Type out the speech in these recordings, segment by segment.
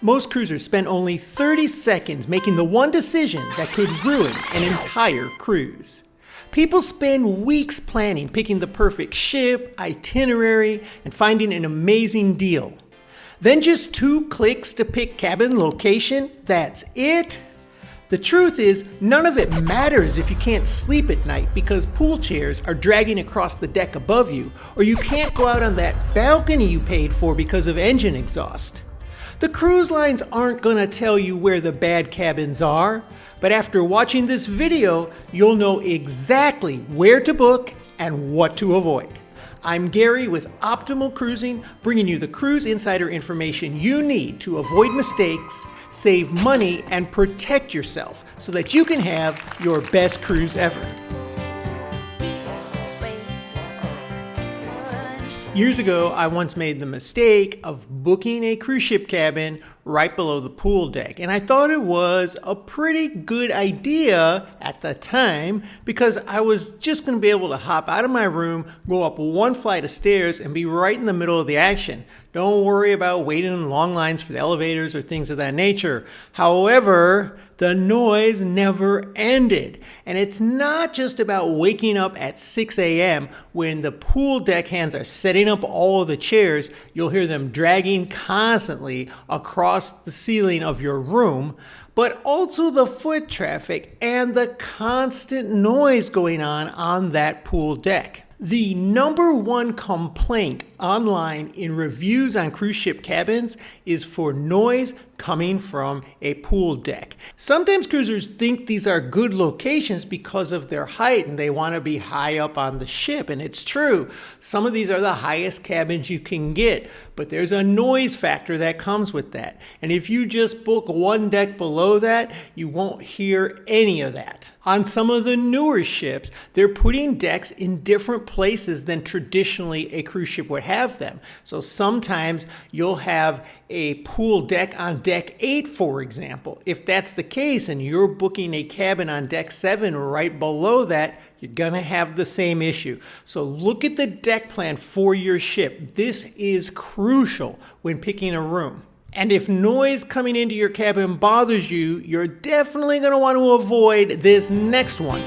Most cruisers spend only 30 seconds making the one decision that could ruin an entire cruise. People spend weeks planning, picking the perfect ship, itinerary, and finding an amazing deal. Then just 2 clicks to pick cabin location, that's it? The truth is, none of it matters if you can't sleep at night because pool chairs are dragging across the deck above you, or you can't go out on that balcony you paid for because of engine exhaust. The cruise lines aren't gonna tell you where the bad cabins are, but after watching this video, you'll know exactly where to book and what to avoid. I'm Gary with Optimal Cruising, bringing you the cruise insider information you need to avoid mistakes, save money, and protect yourself so that you can have your best cruise ever. Years ago, I once made the mistake of booking a cruise ship cabin right below the pool deck. And I thought it was a pretty good idea at the time because I was just going to be able to hop out of my room, go up 1 flight of stairs, and be right in the middle of the action. Don't worry about waiting in long lines for the elevators or things of that nature. However, the noise never ended. And it's not just about waking up at 6 a.m. when the pool deckhands are setting up all of the chairs. You'll hear them dragging constantly across the ceiling of your room, but also the foot traffic and the constant noise going on that pool deck. The #1 complaint online in reviews on cruise ship cabins is for noise coming from a pool deck. Sometimes cruisers think these are good locations because of their height and they want to be high up on the ship, and it's true. Some of these are the highest cabins you can get, but there's a noise factor that comes with that. And if you just book 1 deck below that, you won't hear any of that. On some of the newer ships, they're putting decks in different places than traditionally a cruise ship would have them. So sometimes you'll have a pool deck on deck 8, for example. If that's the case and you're booking a cabin on deck 7 right below that, you're gonna have the same issue. So look at the deck plan for your ship. This is crucial when picking a room. And if noise coming into your cabin bothers you, you're definitely gonna want to avoid this next one.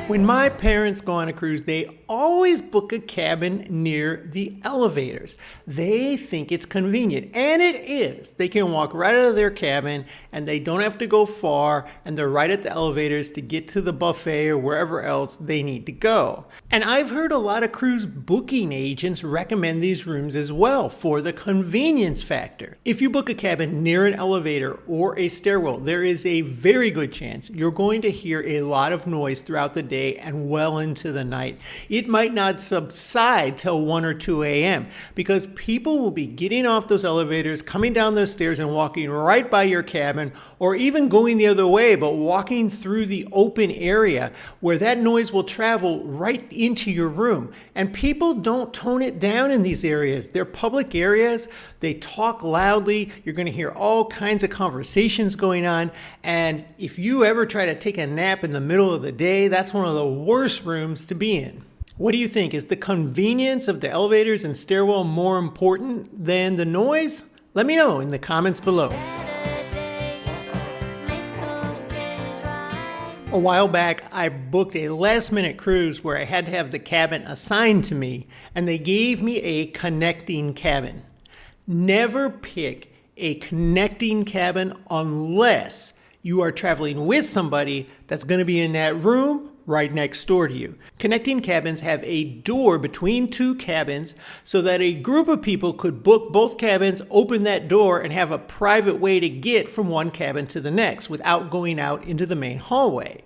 When my parents go on a cruise, they always book a cabin near the elevators. They think it's convenient, and it is. They can walk right out of their cabin, and they don't have to go far, and they're right at the elevators to get to the buffet or wherever else they need to go. And I've heard a lot of cruise booking agents recommend these rooms as well for the convenience factor. If you book a cabin near an elevator or a stairwell, there is a very good chance you're going to hear a lot of noise throughout the day and well into the night. It might not subside till 1 or 2 a.m. because people will be getting off those elevators, coming down those stairs and walking right by your cabin, or even going the other way, but walking through the open area where that noise will travel right into your room. And people don't tone it down in these areas. They're public areas. They talk loudly. You're going to hear all kinds of conversations going on. And if you ever try to take a nap in the middle of the day, that's one of the worst rooms to be in. What do you think? Is the convenience of the elevators and stairwell more important than the noise? Let me know in the comments below. A while back, I booked a last-minute cruise where I had to have the cabin assigned to me, and they gave me a connecting cabin. Never pick a connecting cabin unless you are traveling with somebody that's going to be in that room right next door to you. Connecting cabins have a door between 2 cabins so that a group of people could book both cabins, open that door, and have a private way to get from one cabin to the next without going out into the main hallway.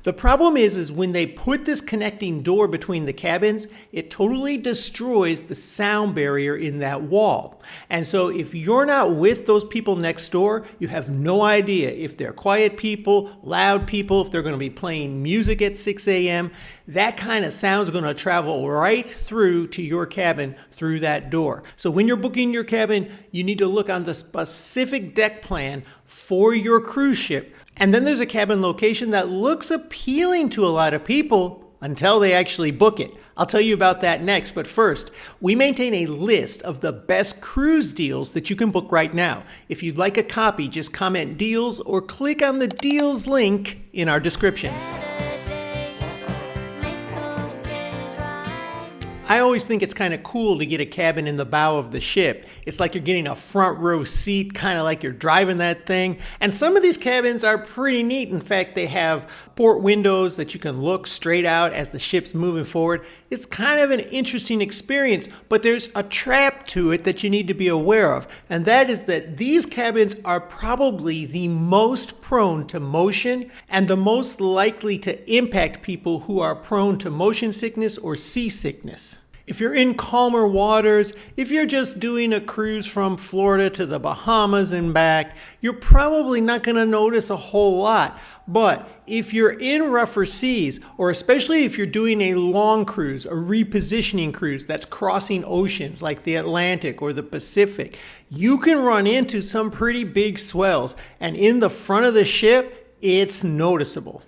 The problem is when they put this connecting door between the cabins, it totally destroys the sound barrier in that wall. And so if you're not with those people next door, you have no idea if they're quiet people, loud people, if they're going to be playing music at 6 a.m. That kind of sound is going to travel right through to your cabin through that door. So when you're booking your cabin, you need to look on the specific deck plan for your cruise ship. And then there's a cabin location that looks appealing to a lot of people, until they actually book it. I'll tell you about that next, but first, we maintain a list of the best cruise deals that you can book right now. If you'd like a copy, just comment deals or click on the deals link in our description. I always think it's kind of cool to get a cabin in the bow of the ship. It's like you're getting a front row seat, kind of like you're driving that thing. And some of these cabins are pretty neat. In fact, they have port windows that you can look straight out as the ship's moving forward. It's kind of an interesting experience, but there's a trap to it that you need to be aware of. And that is that these cabins are probably the most prone to motion and the most likely to impact people who are prone to motion sickness or seasickness. If you're in calmer waters, if you're just doing a cruise from Florida to the Bahamas and back, you're probably not going to notice a whole lot. But if you're in rougher seas, or especially if you're doing a long cruise, a repositioning cruise that's crossing oceans like the Atlantic or the Pacific, you can run into some pretty big swells. And in the front of the ship, it's noticeable.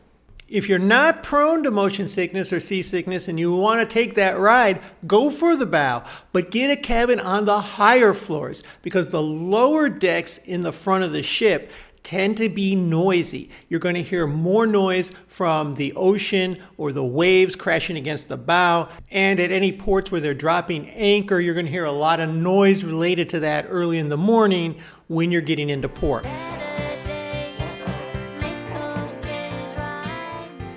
If you're not prone to motion sickness or seasickness and you want to take that ride, go for the bow, but get a cabin on the higher floors because the lower decks in the front of the ship tend to be noisy. You're going to hear more noise from the ocean or the waves crashing against the bow. And at any ports where they're dropping anchor, you're going to hear a lot of noise related to that early in the morning when you're getting into port.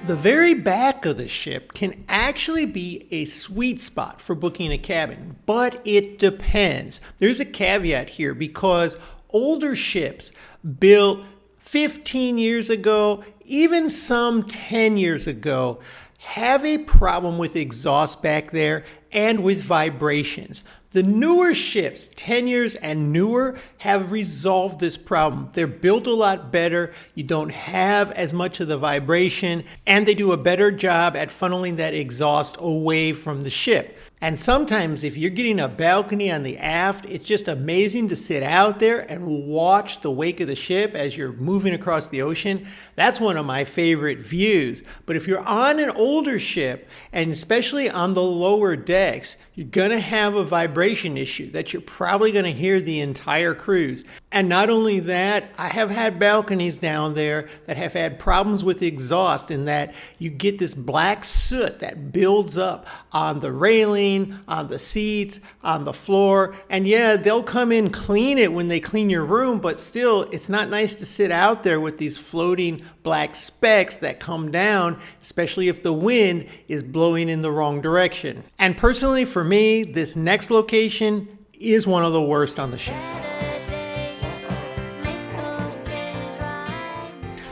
The very back of the ship can actually be a sweet spot for booking a cabin, but it depends. There's a caveat here because older ships built 15 years ago, even some 10 years ago, have a problem with exhaust back there and with vibrations. The newer ships, 10 years and newer, have resolved this problem. They're built a lot better. You don't have as much of the vibration, and they do a better job at funneling that exhaust away from the ship. And sometimes if you're getting a balcony on the aft, it's just amazing to sit out there and watch the wake of the ship as you're moving across the ocean. That's one of my favorite views. But if you're on an older ship, and especially on the lower decks, you're going to have a vibration issue that you're probably going to hear the entire cruise. And not only that, I have had balconies down there that have had problems with exhaust in that you get this black soot that builds up on the railing, on the seats, on the floor. And yeah, they'll come in clean it when they clean your room, but still, it's not nice to sit out there with these floating black specks that come down, especially if the wind is blowing in the wrong direction. And personally, for me, this next location is one of the worst on the ship.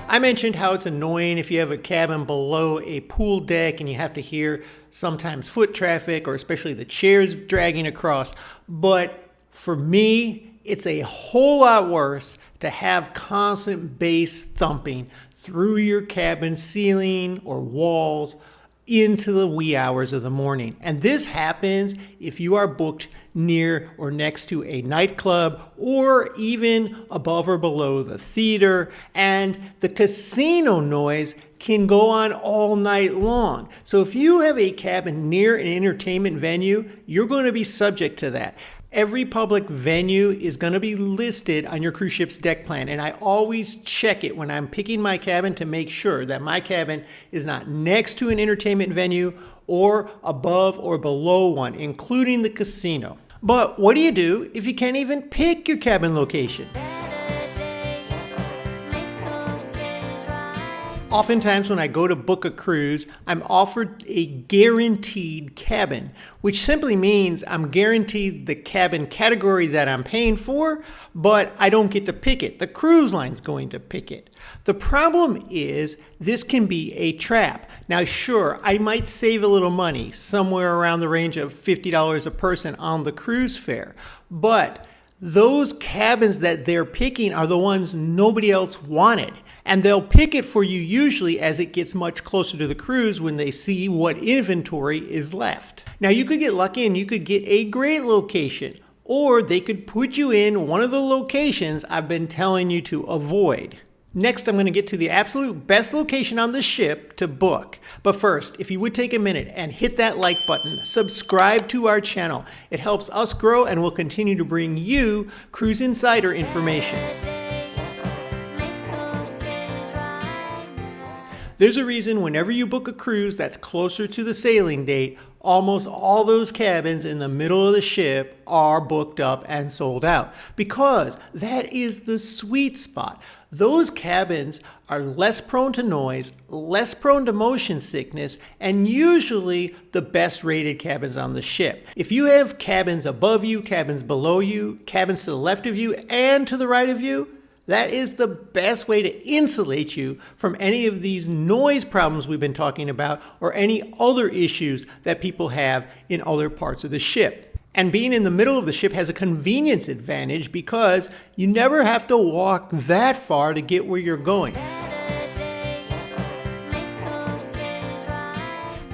I mentioned how it's annoying if you have a cabin below a pool deck and you have to hear sometimes foot traffic or especially the chairs dragging across. But for me, it's a whole lot worse to have constant bass thumping through your cabin ceiling or walls into the wee hours of the morning. And this happens if you are booked near or next to a nightclub or even above or below the theater. And the casino noise can go on all night long. So if you have a cabin near an entertainment venue, you're going to be subject to that. Every public venue is going to be listed on your cruise ship's deck plan, and I always check it when I'm picking my cabin to make sure that my cabin is not next to an entertainment venue or above or below one, including the casino. But what do you do if you can't even pick your cabin location? Oftentimes when I go to book a cruise, I'm offered a guaranteed cabin, which simply means I'm guaranteed the cabin category that I'm paying for, but I don't get to pick it. The cruise line's going to pick it. The problem is this can be a trap. Now, sure, I might save a little money, somewhere around the range of $50 a person on the cruise fare, but those cabins that they're picking are the ones nobody else wanted. And they'll pick it for you usually as it gets much closer to the cruise when they see what inventory is left. Now you could get lucky and you could get a great location, or they could put you in one of the locations I've been telling you to avoid. Next, I'm going to get to the absolute best location on the ship to book. But first, if you would take a minute and hit that like button, subscribe to our channel. It helps us grow and will continue to bring you cruise insider information. There's a reason whenever you book a cruise that's closer to the sailing date, almost all those cabins in the middle of the ship are booked up and sold out, because that is the sweet spot. Those cabins are less prone to noise, less prone to motion sickness, and usually the best rated cabins on the ship. If you have cabins above you, cabins below you, cabins to the left of you, and to the right of you, that is the best way to insulate you from any of these noise problems we've been talking about or any other issues that people have in other parts of the ship. And being in the middle of the ship has a convenience advantage because you never have to walk that far to get where you're going.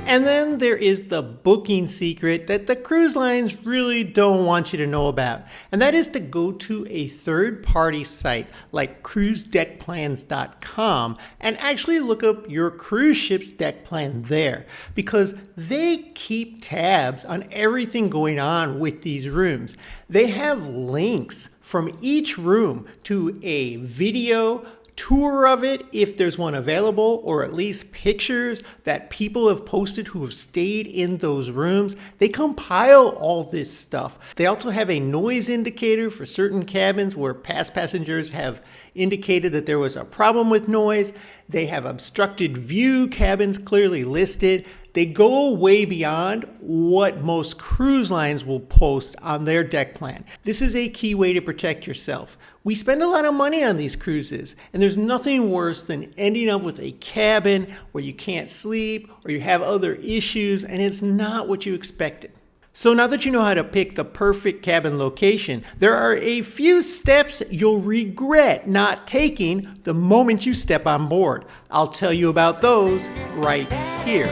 And then there is the booking secret that the cruise lines really don't want you to know about. And that is to go to a third-party site like cruisedeckplans.com and actually look up your cruise ship's deck plan there, because they keep tabs on everything going on with these rooms. They have links from each room to a video tour of it if there's one available, or at least pictures that people have posted who have stayed in those rooms. They compile all this stuff. They also have a noise indicator for certain cabins where past passengers have indicated that there was a problem with noise. They have obstructed view cabins clearly listed. They go way beyond what most cruise lines will post on their deck plan. This is a key way to protect yourself. We spend a lot of money on these cruises, and there's nothing worse than ending up with a cabin where you can't sleep or you have other issues and it's not what you expected. So now that you know how to pick the perfect cabin location, there are a few steps you'll regret not taking the moment you step on board. I'll tell you about those right here.